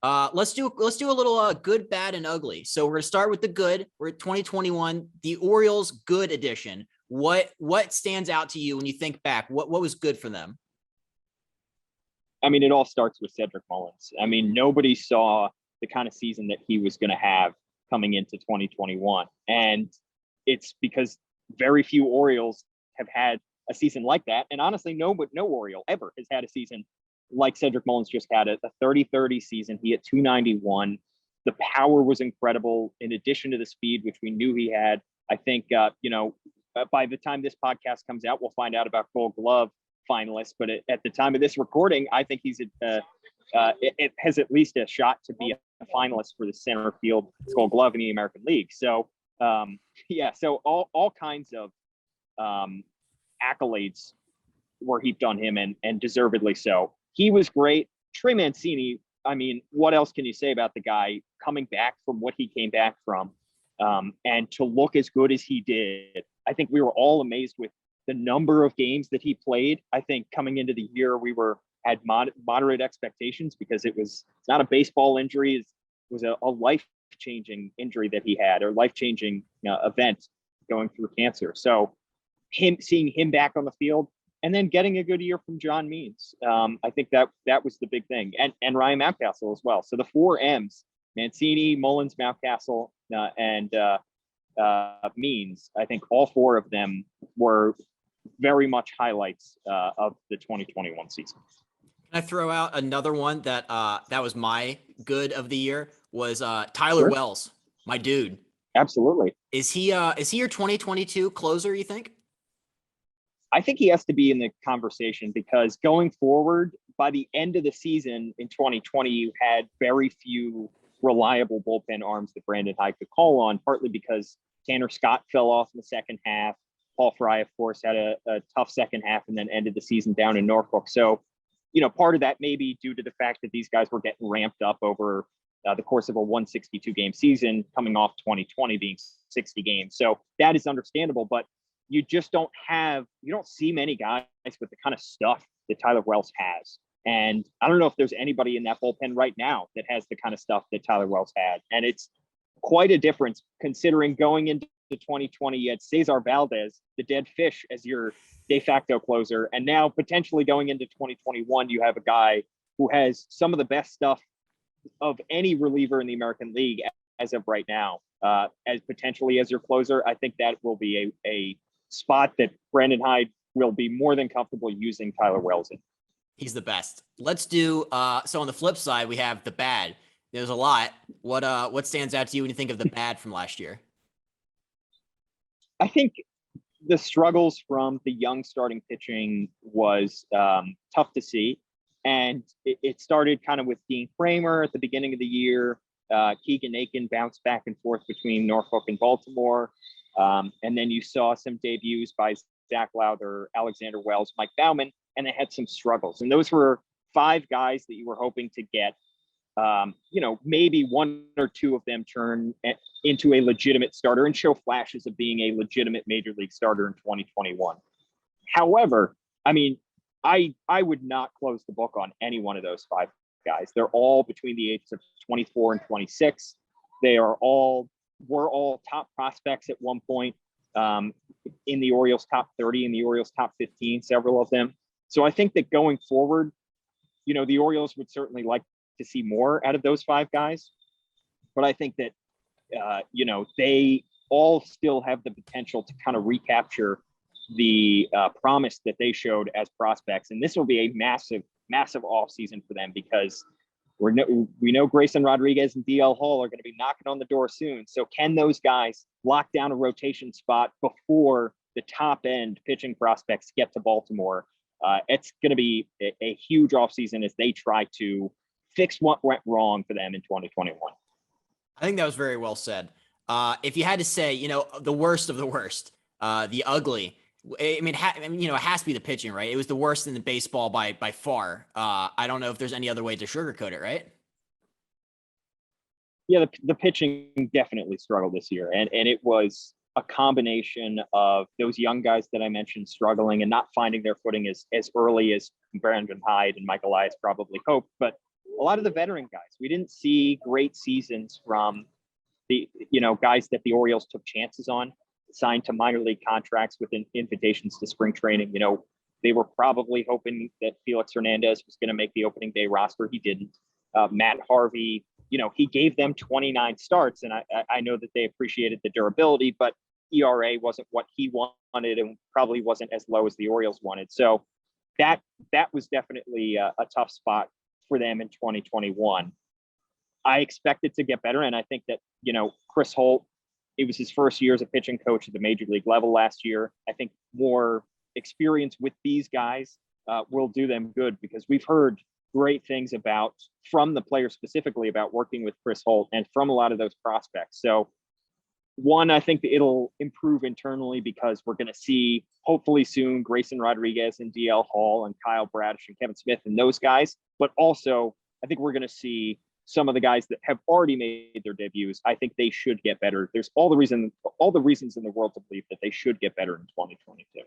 Let's do a little good, bad, and ugly. So we're gonna start with the good. We're at 2021, the Orioles good edition. What stands out to you when you think back? What was good for them? I mean, it all starts with Cedric Mullins. I mean, nobody saw the kind of season that he was going to have coming into 2021. And it's because very few Orioles have had a season like that. And honestly, no Oriole ever has had a season like Cedric Mullins just had it. A 30-30 season. He hit 291. The power was incredible in addition to the speed, which we knew he had. I think, by the time this podcast comes out, we'll find out about Gold Glove finalists. But at the time of this recording, I think he's it has at least a shot to be a finalist for the center field Gold Glove in the American League. So, so all kinds of accolades were heaped on him, and deservedly so. He was great. Trey Mancini, I mean, what else can you say about the guy coming back from what he came back from, and to look as good as he did? I think we were all amazed with the number of games that he played. I think coming into the year, we had moderate expectations because it's not a baseball injury. It was a life-changing injury that he had, or life-changing event going through cancer. So seeing him back on the field, and then getting a good year from John Means. I think that was the big thing. And Ryan Mountcastle as well. So the 4 M's, Mancini, Mullins, Mountcastle, and Means, I think all 4 of them were very much highlights of the 2021 season. Can I throw out another one that was my good of the year? Was Tyler Wells, my dude. Absolutely. Is he your 2022 closer, you think? I think he has to be in the conversation, because going forward, by the end of the season in 2020, you had very few reliable bullpen arms that Brandon Hyde could call on, partly because Tanner Scott fell off in the second half. Paul Fry, of course, had a tough second half and then ended the season down in Norfolk. So, part of that may be due to the fact that these guys were getting ramped up over the course of a 162-game season, coming off 2020 being 60 games. So that is understandable, but you just don't see many guys with the kind of stuff that Tyler Wells has. And I don't know if there's anybody in that bullpen right now that has the kind of stuff that Tyler Wells had. And it's quite a difference, considering going into 2020, you had Cesar Valdez, the dead fish, as your de facto closer. And now potentially going into 2021, you have a guy who has some of the best stuff of any reliever in the American League as of right now, as potentially as your closer. I think that will be a spot that Brandon Hyde will be more than comfortable using Tyler Wells in. He's the best. Let's do so on the flip side, we have the bad. There's a lot. What stands out to you when you think of the bad from last year? I think the struggles from the young starting pitching was tough to see. And it started kind of with Dean Kramer at the beginning of the year. Keegan Aiken bounced back and forth between Norfolk and Baltimore. And then you saw some debuts by Zach Lowther, Alexander Wells, Mike Baumann, and they had some struggles. And those were 5 guys that you were hoping to get, maybe 1 or 2 of them turn into a legitimate starter and show flashes of being a legitimate major league starter in 2021. However, I mean, I would not close the book on any one of those 5 guys. They're all between the ages of 24 and 26. Were all top prospects at one point, in the Orioles top 30, in the Orioles top 15, several of them. So I think that going forward, the Orioles would certainly like to see more out of those 5 guys. But I think that, they all still have the potential to kind of recapture the promise that they showed as prospects. And this will be a massive, massive offseason for them, because we know Grayson Rodriguez and DL Hall are going to be knocking on the door soon. So can those guys lock down a rotation spot before the top end pitching prospects get to Baltimore? It's going to be a huge offseason as they try to fix what went wrong for them in 2021. I think that was very well said. If you had to say, the worst of the worst, the ugly, it has to be the pitching, right? It was the worst in the baseball by far. I don't know if there's any other way to sugarcoat it, right? Yeah, the pitching definitely struggled this year. And it was a combination of those young guys that I mentioned struggling and not finding their footing as early as Brandon Hyde and Mike Elias probably hoped. But a lot of the veteran guys. We didn't see great seasons from the, guys that the Orioles took chances on, signed to minor league contracts with invitations to spring training. They were probably hoping that Felix Hernandez was going to make the opening day roster. He didn't. Matt Harvey, he gave them 29 starts, and I know that they appreciated the durability, but ERA wasn't what he wanted and probably wasn't as low as the Orioles wanted. So that was definitely a tough spot for them in 2021. I expect it to get better, and I think that, Chris Holt, it was his first year as a pitching coach at the major league level last year. I think more experience with these guys will do them good, because we've heard great things from the players specifically about working with Chris Holt and from a lot of those prospects. So one, I think that it'll improve internally, because we're going to see hopefully soon Grayson Rodriguez and DL Hall and Kyle Bradish and Kevin Smith and those guys. But also, I think we're going to see some of the guys that have already made their debuts. I think they should get better. There's all the reasons in the world to believe that they should get better in 2022.